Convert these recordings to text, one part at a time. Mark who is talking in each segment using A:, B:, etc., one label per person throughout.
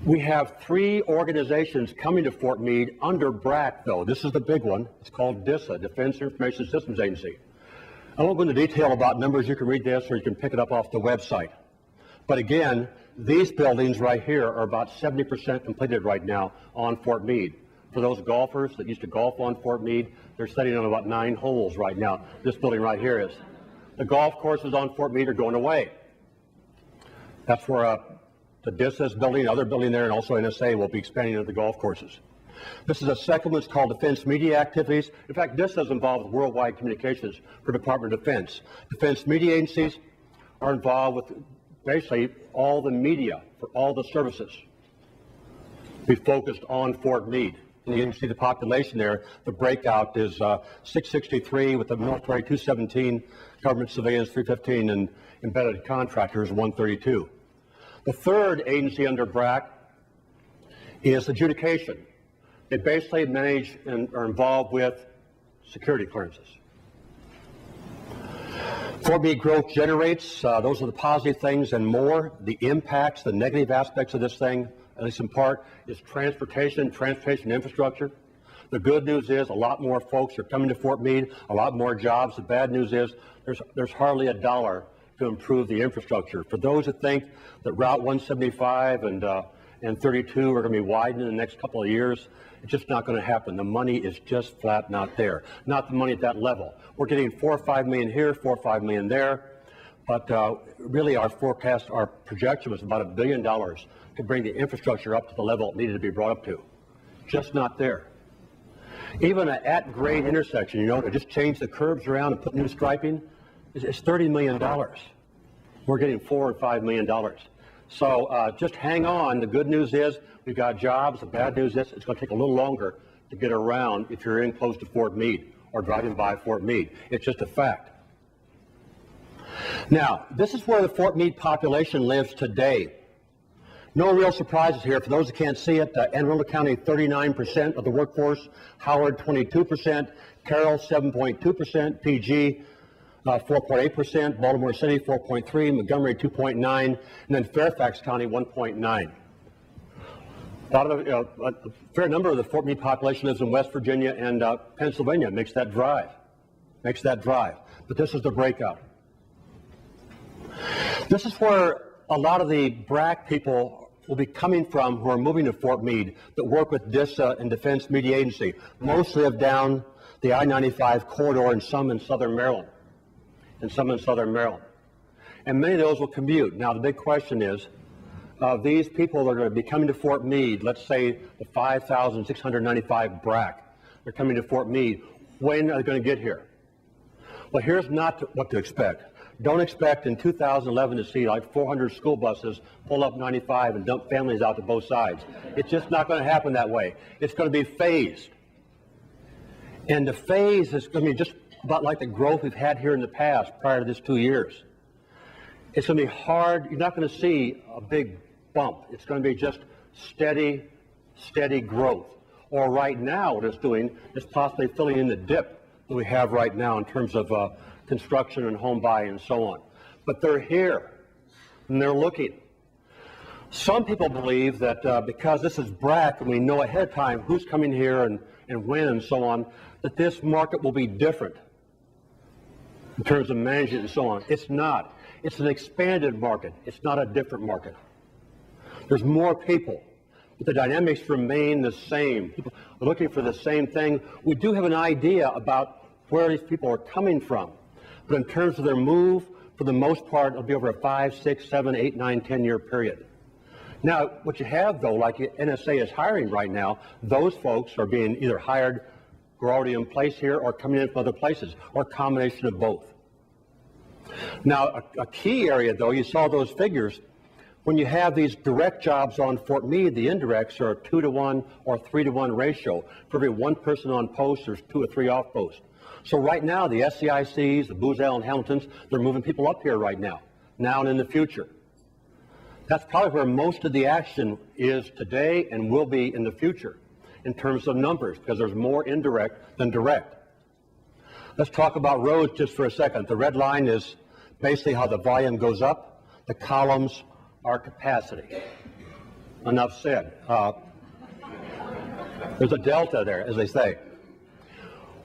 A: We have 3 organizations coming to Fort Meade under BRAC, though. This is the big one. It's called DISA, Defense Information Systems Agency. I won't go into detail about numbers. You can read this or you can pick it up off the website. But again, these buildings right here are about 70% completed right now on Fort Meade. For those golfers that used to golf on Fort Meade, they're sitting on about 9 holes right now. This building right here is. The golf courses on Fort Meade are going away. That's where the DISA's building, other building there, and also NSA will be expanding into the golf courses. This is a second one. It's called Defense Media Activities. In fact, DISA is involved with worldwide communications for Department of Defense. Defense media agencies are involved with basically all the media for all the services. We focused on Fort Meade. And you can see the population there. The breakout is 663 with the military 217, government civilians 315, and embedded contractors 132. The third agency under BRAC is adjudication. They basically manage and are involved with security clearances. Fort Meade growth generates, those are the positive things and more. The impacts, the negative aspects of this thing, at least in part, is transportation infrastructure. The good news is a lot more folks are coming to Fort Meade, a lot more jobs. The bad news is there's hardly a dollar to improve the infrastructure. For those that think that Route 175 and 32 are going to be widened in the next couple of years, it's just not going to happen. The money is just flat not there. Not the money at that level. We're getting $4 or $5 million here, $4 or $5 million there, but really our forecast, our projection was about $1 billion to bring the infrastructure up to the level it needed to be brought up to. Just not there. Even an at-grade intersection, you know, to just change the curbs around and put new striping, it's $30 million. We're getting $4 or $5 million. So just hang on. The good news is we've got jobs. The bad news is it's going to take a little longer to get around if you're in close to Fort Meade or driving by Fort Meade. It's just a fact. Now, this is where the Fort Meade population lives today. No real surprises here. For those that can't see it, Anne Arundel County, 39% of the workforce, Howard, 22%, Carroll, 7.2%, PG, 4.8%, Baltimore City, 4.3%, Montgomery, 2.9%, and then Fairfax County, 1.9%. A fair number of the Fort Meade population lives in West Virginia and Pennsylvania. Makes that drive. But this is the breakout. This is where a lot of the BRAC people will be coming from who are moving to Fort Meade that work with DISA and Defense Media Agency. Most live down the I-95 corridor and some in southern Maryland. And many of those will commute. Now the big question is, these people that are going to be coming to Fort Meade, let's say the 5,695 BRAC, they're coming to Fort Meade, when are they going to get here? Well, here's not what to expect. Don't expect in 2011 to see like 400 school buses pull up 95 and dump families out to both sides. It's just not going to happen that way. It's going to be phased. And the phase is going to be just about like the growth we've had here in the past prior to this 2 years. It's going to be hard. You're not going to see a big bump. It's going to be just steady growth. Or right now what it's doing is possibly filling in the dip that we have right now in terms of construction and home buy and so on. But they're here and they're looking. Some people believe that because this is BRAC and we know ahead of time who's coming here and when and so on, that this market will be different in terms of management and so on. It's not. It's an expanded market. It's not a different market. There's more people, but the dynamics remain the same. People are looking for the same thing. We do have an idea about where these people are coming from. But in terms of their move, for the most part, it'll be over a 5, 6, 7, 8, 9, 10-year period. Now, what you have, though, like NSA is hiring right now, those folks are being either hired, who are already in place here, or coming in from other places, or a combination of both. Now, a key area, though, you saw those figures. When you have these direct jobs on Fort Meade, the indirects are a 2-to-1 or 3-to-1 ratio. For every one person on post, there's 2 or 3 off post. So right now, the SCICs, the Booz Allen Hamiltons, they're moving people up here right now and in the future. That's probably where most of the action is today and will be in the future in terms of numbers, because there's more indirect than direct. Let's talk about roads just for a second. The red line is basically how the volume goes up. The columns are capacity. enough said. There's a delta there, as they say.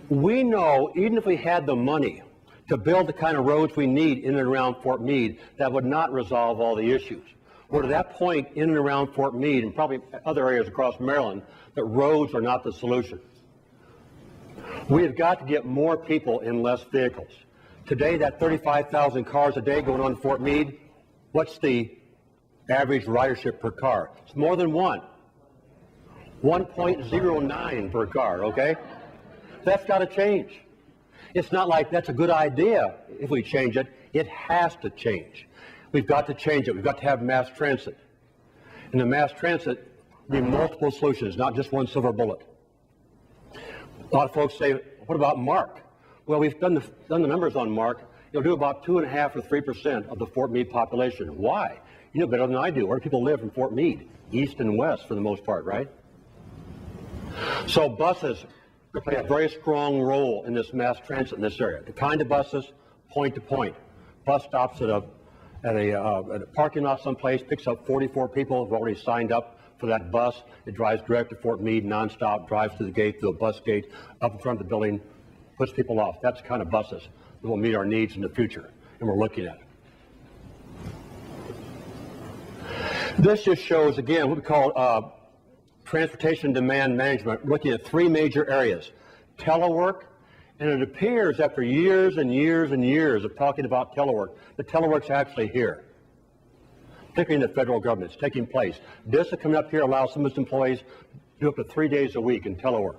A: We know even if we had the money to build the kind of roads we need in and around Fort Meade, that would not resolve all the issues. We're to that point in and around Fort Meade and probably other areas across Maryland that roads are not the solution. We have got to get more people in less vehicles. Today, that 35,000 cars a day going on in Fort Meade, what's the average ridership per car? It's more than one. 1.09 per car, okay? That's got to change. It's not like that's a good idea if we change it. It has to change. We've got to change it. We've got to have mass transit. And the mass transit will be multiple solutions, not just one silver bullet. A lot of folks say, what about MARC? Well, we've done the numbers on MARC. It'll do about 2.5 or 3% of the Fort Meade population. Why? You know better than I do. Where do people live in Fort Meade? East and west for the most part, right? So buses play a very strong role in this mass transit in this area. The kind of buses, point to point. Bus stops at a parking lot someplace, picks up 44 people who've already signed up for that bus. It drives direct to Fort Meade, nonstop, drives to the gate, to a bus gate, up in front of the building, puts people off. That's the kind of buses that will meet our needs in the future, and we're looking at it. This just shows, again, what we call transportation demand management, looking at three major areas. Telework, and it appears after years and years and years of talking about telework, that telework's actually here, particularly in the federal government. It's taking place. This coming up here allows some of its employees to do up to 3 days a week in telework.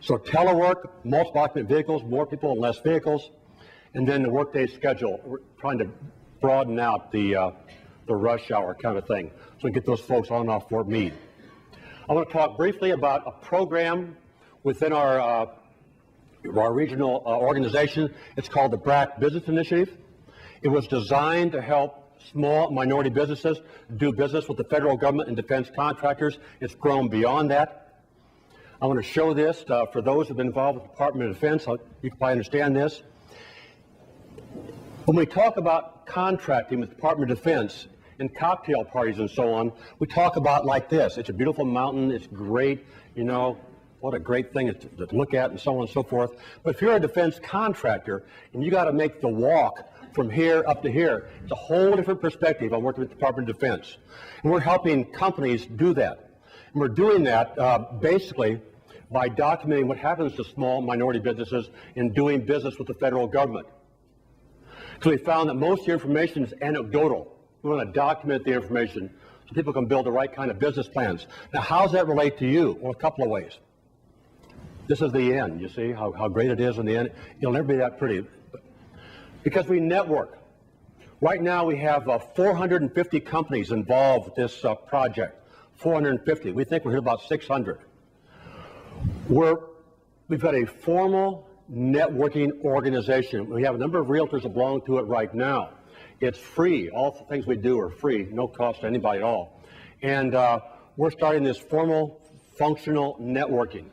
A: So telework, multiple occupant vehicles, more people and less vehicles, and then the workday schedule. We're trying to broaden out the rush hour kind of thing, so we get those folks on and off Fort Meade. I want to talk briefly about a program within our regional organization. It's called the BRAC Business Initiative. It was designed to help small minority businesses do business with the federal government and defense contractors. It's grown beyond that. I want to show this for those who have been involved with the Department of Defense. You can probably understand this. When we talk about contracting with the Department of Defense and cocktail parties and so on, we talk about like this. It's a beautiful mountain. It's great. You know, what a great thing to look at and so on and so forth. But if you're a defense contractor and you got to make the walk from here up to here, it's a whole different perspective on working with the Department of Defense. And we're helping companies do that. And we're doing that basically by documenting what happens to small minority businesses in doing business with the federal government. So we found that most of the information is anecdotal. We want to document the information so people can build the right kind of business plans. Now, how does that relate to you? Well, a couple of ways. This is the end. You see how great it is in the end? It'll never be that pretty. Because we network. Right now we have 450 companies involved with this project. 450. We think we're here about 600. We've got a formal networking organization. We have a number of realtors that belong to it right now. It's free. All the things we do are free, no cost to anybody at all. And we're starting this formal, functional networking.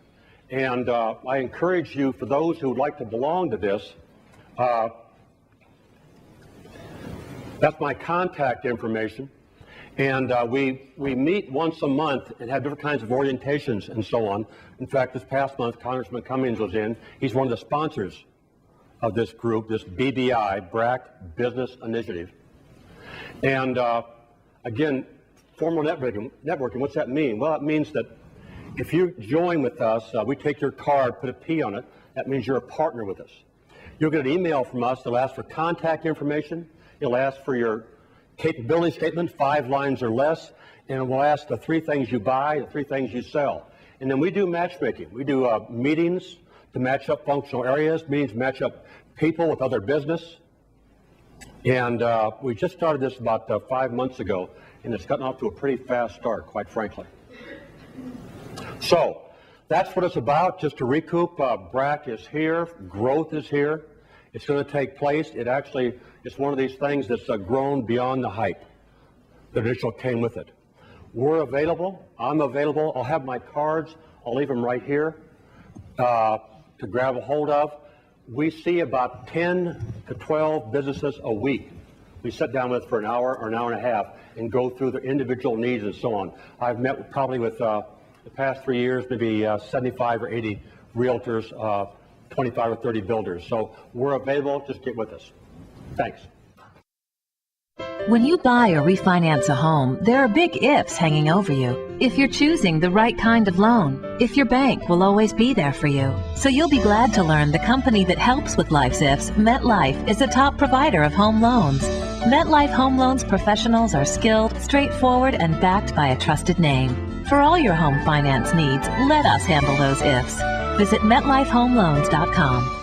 A: And I encourage you, for those who would like to belong to this, that's my contact information. And we meet once a month and have different kinds of orientations and so on. In fact, this past month, Congressman Cummings was in. He's one of the sponsors of this group, this BBI, BRAC Business Initiative. And again, formal networking, what's that mean? Well, it means that if you join with us, we take your card, put a P on it. That means you're a partner with us. You'll get an email from us that'll ask for contact information. It'll ask for your capability statement, 5 lines or less, and it will ask the 3 things you buy, the 3 things you sell. And then we do matchmaking. We do meetings to match up functional areas, meetings to match up people with other business. And we just started this about 5 months ago, and it's gotten off to a pretty fast start, quite frankly. So that's what it's about. Just to recoup, BRAC is here, growth is here. It's going to take place. It's one of these things that's grown beyond the hype that initially came with it. We're available. I'm available. I'll have my cards. I'll leave them right here to grab a hold of. We see about 10 to 12 businesses a week we sit down with for an hour or an hour and a half and go through their individual needs and so on. I've met probably with the past 3 years, maybe 75 or 80 realtors, 25 or 30 builders. So we're available. Just get with us. Thanks.
B: When you buy or refinance a home, there are big ifs hanging over you. If you're choosing the right kind of loan, if your bank will always be there for you. So you'll be glad to learn the company that helps with life's ifs, MetLife, is a top provider of home loans. MetLife Home Loans professionals are skilled, straightforward, and backed by a trusted name. For all your home finance needs, let us handle those ifs. Visit MetLifeHomeLoans.com.